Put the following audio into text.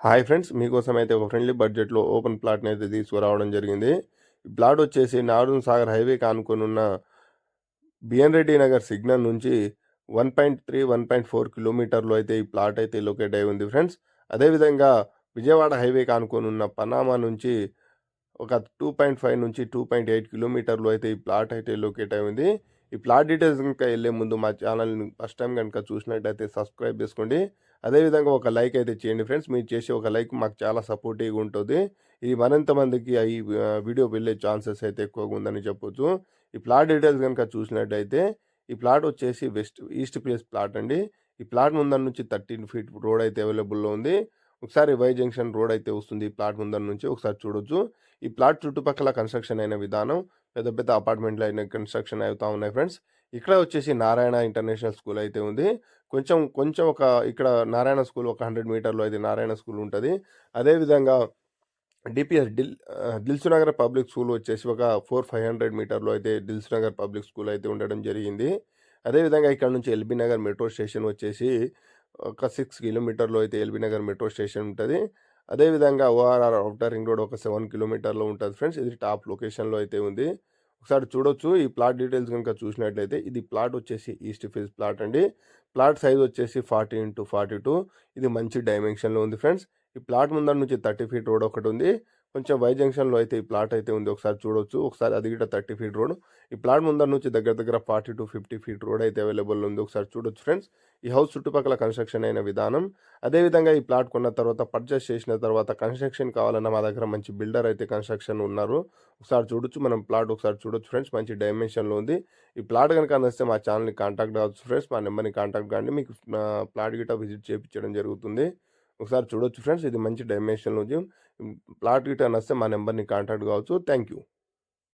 Hi friends, మీకోసం అయితే ఒక ఫ్రెండ్లీ బడ్జెట్‌లో ఓపెన్ ప్లాట్‌ని అయితే తీసుకురావడం జరిగింది. ఈ ప్లాట్ వచ్చేసి నాగార్జున సాగర్ హైవేకి ఆనుకునున్న బిఎన్ రెడ్డి నగర్ సిగ్నల్ నుంచి 1.3, 1.4 కిలోమీటర్‌లో అయితే ఈ ప్లాట్ అయితే లొకేట్ అయి ఉంది ఫ్రెండ్స్. అదేవిధంగా విజయవాడ హైవేకి ఆనుకునున్న పనామా నుంచి ఒక 2.5 నుంచి 2.8 కిలోమీటర్‌లో అయితే ఈ ప్లాట్ అయితే లొకేట్ అయి ఉంది. ఈ ప్లాట్ డీటెయిల్స్ గనుక ఎళ్ళే ముందు మా ఛానల్‌ని ఫస్ట్ టైమ్ గనుక చూసినట్టయితే సబ్స్క్రైబ్ చేసుకోండి. అదేవిధంగా ఒక లైక్ అయితే చేయండి ఫ్రెండ్స్. మీరు చేసే ఒక లైక్ మాకు చాలా సపోర్టివ్‌గా ఉంటది. ఇది మరింత మందికి వీడియో వెళ్ళే ఛాన్సెస్ అయితే ఎక్కువగా ఉందని చెప్పొచ్చు. ఈ ప్లాట్ డీటెయిల్స్ గనుక చూసినట్టయితే ఈ ప్లాట్ వచ్చేసి ఈస్ట్ ఫేస్ ప్లాట్ అండి. ఈ ప్లాట్ ముందర నుంచి 13 ఫీట్ రోడ్ అయితే అవైలబుల్‌లో ఉంది. ఒకసారి వై జంక్షన్ రోడ్ అయితే వస్తుంది ఈ ప్లాట్ ముందర నుంచి ఒకసారి చూడొచ్చు. ఈ ప్లాట్ చుట్టుపక్కల కన్‌స్ట్రక్షన్ అయిన విధానం పెద్ద పెద్ద అపార్ట్మెంట్‌లు అయిన కన్‌స్ట్రక్షన్ అవుతా ఉన్నాయి ఫ్రెండ్స్. ఇక్కడ వచ్చేసి నారాయణ ఇంటర్నేషనల్ స్కూల్ అయితే ఉంది. కొంచెం కొంచెం ఒక ఇక్కడ నారాయణ స్కూల్ ఒక 100 మీటర్‌లో అయితే నారాయణ స్కూల్ ఉంటది. అదేవిధంగా దిల్సుఖ్‌నగర్ పబ్లిక్ స్కూల్ వచ్చేసి ఒక 500 మీటర్‌లో అయితే దిల్సుఖ్‌నగర్ పబ్లిక్ స్కూల్ అయితే ఉండడం జరిగింది. అదేవిధంగా ఇక్కడ నుంచి ఎల్బీ నగర్ మెట్రో స్టేషన్ వచ్చేసి ఒక 6 కిలోమీటర్‌లో అయితే ఎల్బీ నగర్ మెట్రో స్టేషన్ ఉంటది. అదేవిధంగా ఓఆర్ఆర్ ఔటర్ రింగ్ రోడ్ ఒక 7 కిలోమీటర్‌లో ఉంటది ఫ్రెండ్స్. ఇది టాప్ లొకేషన్‌లో అయితే ఉంది. ఒకసారి చూడొచ్చు. ఈ ప్లాట్ డీటెయిల్స్ గనుక చూసినట్లయితే ఇది ప్లాట్ వచ్చేసి ఈస్ట్ ఫేస్ ప్లాట్ అండి. ప్లాట్ సైజ్ వచ్చేసి 40x42. ఇది మంచి డైమెన్షన్‌లో ఉంది ఫ్రెండ్స్. ఈ ప్లాట్ ముందర నుంచి 30 ఫీట్ రోడ్ ఒకటుంది. కొంచెం వై జంక్షన్‌లో అయితే ఈ ప్లాట్ అయితే ఉంది. ఒకసారి చూడొచ్చు. ఒకసారి అది కూడా 30 ఫీట్ రోడ్. ఈ ప్లాట్ ముందర నుంచి దగ్గర దగ్గర 40-50 ఫీట్ రోడ్ అయితే అవైలబుల్ ఉంది. ఒకసారి చూడొచ్చు ఫ్రెండ్స్. ఈ హౌస్ చుట్టుపక్కల కన్‌స్ట్రక్షన్ అయిన విధానం. అదేవిధంగా ఈ ప్లాట్ కొన్న తర్వాత పర్చేస్ చేసిన తర్వాత కన్‌స్ట్రక్షన్ కావాలన్నా మా దగ్గర మంచి బిల్డర్ అయితే కన్‌స్ట్రక్షన్ ఉన్నారు. ఒకసారి చూడొచ్చు. మనం ప్లాట్ ఒకసారి చూడొచ్చు ఫ్రెండ్స్. మంచి డైమెన్షన్‌లో ఉంది. ఈ ప్లాట్ గనుక నచ్చితే మా ఛానెల్‌ని కాంటాక్ట్ అవ్వచ్చు ఫ్రెండ్స్. మా నెంబర్‌ని కాంటాక్ట్ కండి. మీకు ప్లాట్ గిట్ట విజిట్ చేపించడం జరుగుతుంది. ఒకసారి చూడొచ్చు ఫ్రెండ్స్. ఇది మంచి డైమెన్షన్‌లో ఉంది. ప్లాట్ గిట్ట నచ్చితే మా నెంబర్‌ని కాంటాక్ట్ కావచ్చు. Thank you.